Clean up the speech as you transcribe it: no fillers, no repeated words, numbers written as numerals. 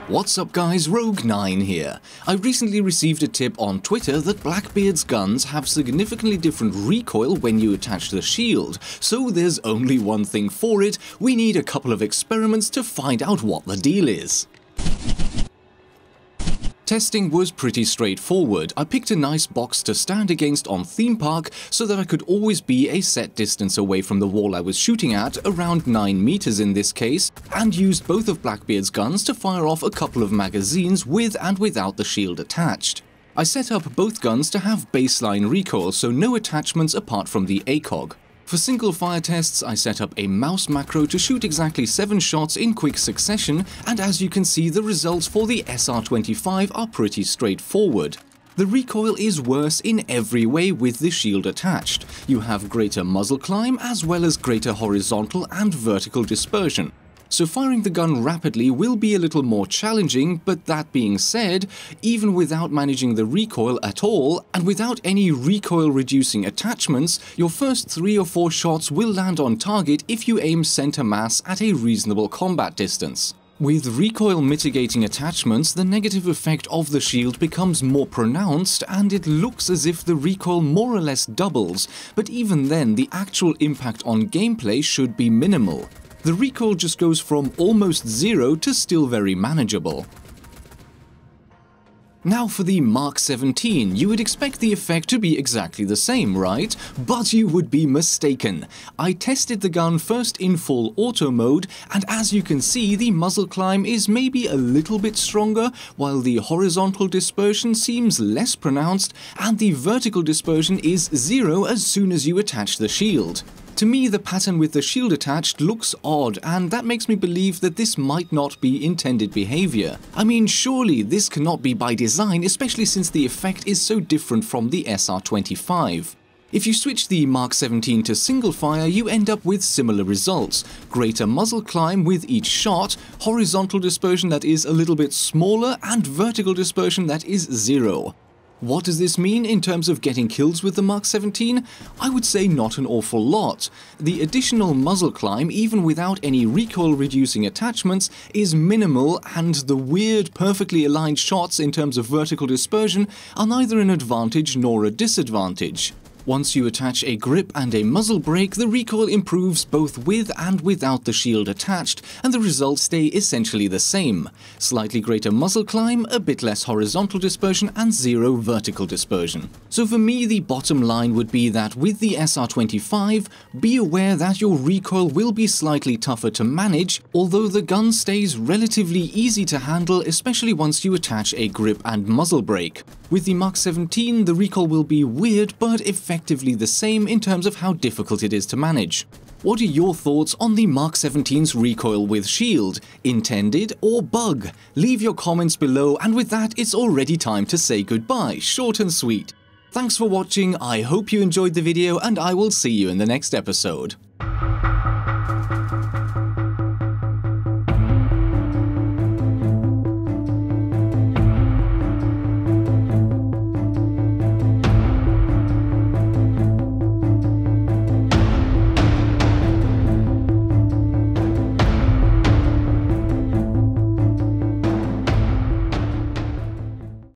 What's up guys, Rogue9 here. I recently received a tip on Twitter that Blackbeard's guns have significantly different recoil when you attach the shield, so there's only one thing for it: we need a couple of experiments to find out what the deal is. Testing was pretty straightforward. I picked a nice box to stand against on Theme Park so that I could always be a set distance away from the wall I was shooting at, around 9 meters in this case, and used both of Blackbeard's guns to fire off a couple of magazines with and without the shield attached. I set up both guns to have baseline recoil, so no attachments apart from the ACOG. For single fire tests, I set up a mouse macro to shoot exactly 7 shots in quick succession, and as you can see, the results for the SR25 are pretty straightforward. The recoil is worse in every way with the shield attached. You have greater muzzle climb as well as greater horizontal and vertical dispersion. So firing the gun rapidly will be a little more challenging, but that being said, even without managing the recoil at all, and without any recoil reducing attachments, your first 3 or 4 shots will land on target if you aim center mass at a reasonable combat distance. With recoil mitigating attachments, the negative effect of the shield becomes more pronounced and it looks as if the recoil more or less doubles, but even then the actual impact on gameplay should be minimal. The recoil just goes from almost zero to still very manageable. Now for the Mark 17, you would expect the effect to be exactly the same, right? But you would be mistaken. I tested the gun first in full auto mode, and as you can see, the muzzle climb is maybe a little bit stronger, while the horizontal dispersion seems less pronounced, and the vertical dispersion is zero as soon as you attach the shield. To me, the pattern with the shield attached looks odd, and that makes me believe that this might not be intended behavior. I mean, surely this cannot be by design, especially since the effect is so different from the SR25. If you switch the Mark 17 to single fire, you end up with similar results. Greater muzzle climb with each shot, horizontal dispersion that is a little bit smaller, and vertical dispersion that is zero. What does this mean in terms of getting kills with the Mark 17? I would say not an awful lot. The additional muzzle climb, even without any recoil-reducing attachments, is minimal, and the weird, perfectly aligned shots in terms of vertical dispersion are neither an advantage nor a disadvantage. Once you attach a grip and a muzzle brake, the recoil improves both with and without the shield attached, and the results stay essentially the same. Slightly greater muzzle climb, a bit less horizontal dispersion, and zero vertical dispersion. So for me, the bottom line would be that with the SR25, be aware that your recoil will be slightly tougher to manage, although the gun stays relatively easy to handle, especially once you attach a grip and muzzle brake. With the Mark 17, the recoil will be weird, but effectively the same in terms of how difficult it is to manage. What are your thoughts on the Mark 17's recoil with shield? Intended or bug? Leave your comments below, and with that, it's already time to say goodbye, short and sweet. Thanks for watching, I hope you enjoyed the video, and I will see you in the next episode.